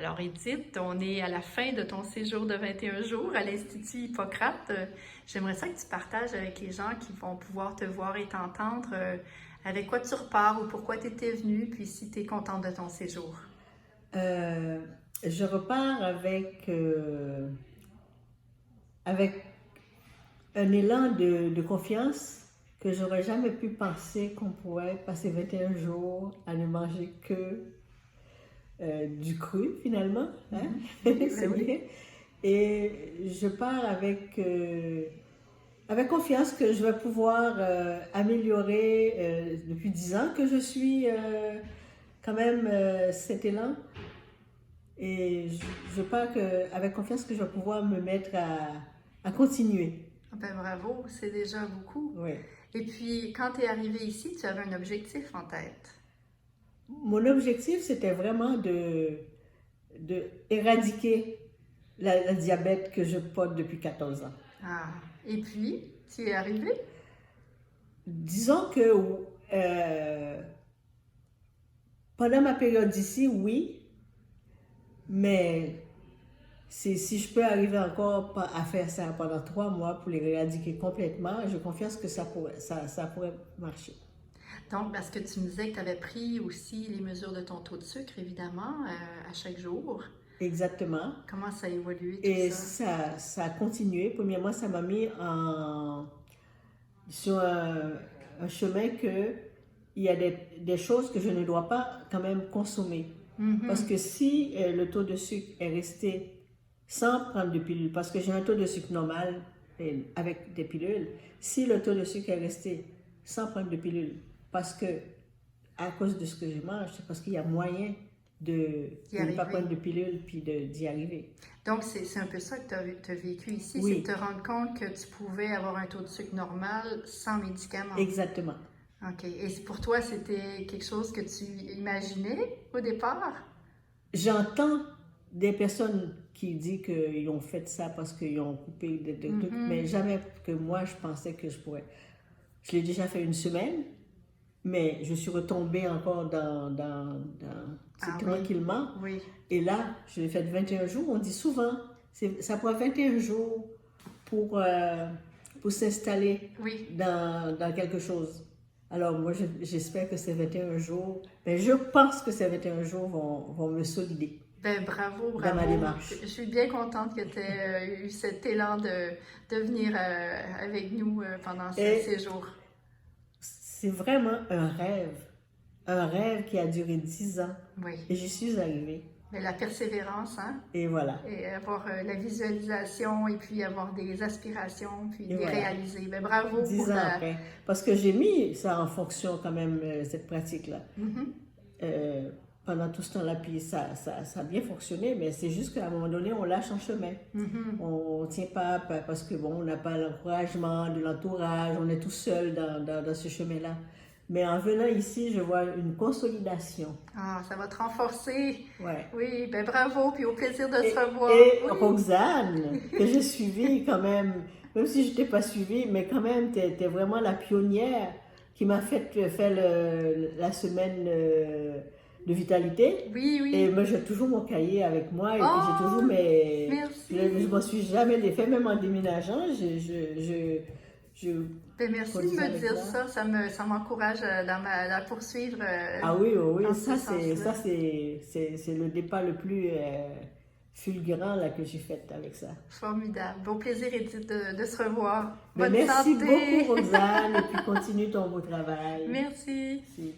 Alors Edith, on est à la fin de ton séjour de 21 jours à l'Institut Hippocrate. J'aimerais ça que tu partages avec les gens qui vont pouvoir te voir et t'entendre avec quoi tu repars ou pourquoi tu étais venue, puis si tu es contente de ton séjour. Euh, je repars avec un élan de confiance que j'aurais jamais pu penser qu'on pourrait passer 21 jours à ne manger que du cru finalement. Hein? Oui, C'est ben oui. bien. Et je pars avec confiance que je vais pouvoir améliorer depuis 10 ans que je suis quand même cet élan. Et je pars avec confiance que je vais pouvoir me mettre à continuer. Ah ben bravo, c'est déjà beaucoup. Oui. Et puis, quand tu es arrivée ici, tu avais un objectif en tête. Mon objectif, c'était vraiment de éradiquer la diabète que je porte depuis 14 ans. Ah, et puis, tu es arrivée? Disons que pendant ma période ici, oui, mais si je peux arriver encore à faire ça pendant 3 mois pour les éradiquer complètement, j'ai confiance que ça pourrait marcher. Donc, parce que tu me disais que tu avais pris aussi les mesures de ton taux de sucre, évidemment, à chaque jour. Exactement. Comment ça a évolué tout Et ça? ça a continué. Premièrement, ça m'a mis sur un chemin que il y a des choses que je ne dois pas quand même consommer. Parce que si le taux de sucre est resté sans prendre de pilules, parce que j'ai un taux de sucre normal avec des pilules, si le taux de sucre est resté sans prendre de pilules, parce que à cause de ce que je mange, c'est parce qu'il y a moyen de ne pas prendre de pilules puis d'y arriver. Donc, c'est un peu ça que tu as vécu ici, Oui. c'est de te rendre compte que tu pouvais avoir un taux de sucre normal sans médicaments. Exactement. OK. Et pour toi, c'était quelque chose que tu imaginais au départ? J'entends des personnes qui disent qu'ils ont fait ça parce qu'ils ont coupé des trucs, mais jamais que moi, je pensais que je pourrais. Je l'ai déjà fait une semaine, mais je suis retombée encore tranquillement. Oui. Et là, je l'ai fait 21 jours. On dit souvent, ça prend 21 jours pour s'installer dans quelque chose. Alors moi, j'espère que ces 21 jours, mais je pense que ces 21 jours vont me solider. Ben bravo, bravo. Dans ma démarche. Je suis bien contente que tu aies eu cet élan de venir avec nous pendant ce séjour. C'est vraiment un rêve qui a duré 10 ans. Oui. Et j'y suis arrivée. Mais la persévérance, hein? Et voilà. Et avoir la visualisation et puis avoir des aspirations, puis les réaliser. Ben bravo 10 ans après. Parce que j'ai mis ça en fonction quand même, cette pratique-là. Pendant tout ce temps-là, puis ça a bien fonctionné, mais c'est juste qu'à un moment donné, on lâche en chemin. On ne tient pas parce que bon, on n'a pas l'encouragement de l'entourage, on est tout seul dans ce chemin-là. Mais en venant ici, je vois une consolidation. Ah, ça va te renforcer. Ouais. Oui, ben bravo, puis au plaisir de se revoir. Et Roxane, que j'ai suivie quand même si je ne t'ai pas suivie, mais quand même, tu es vraiment la pionnière qui m'a fait faire la semaine de vitalité. Oui, oui. Et moi, j'ai toujours mon cahier avec moi et puis j'ai toujours mes... Merci. Je m'en suis jamais défait, même en déménageant, Ben merci de me dire ça. Ça m'encourage dans la poursuivre. Ah oui, ça c'est le départ le plus fulgurant là, que j'ai fait avec ça. Formidable. Au plaisir, Edith, de se revoir. Bonne santé. Merci beaucoup, Roxane, et puis continue ton beau travail. Merci.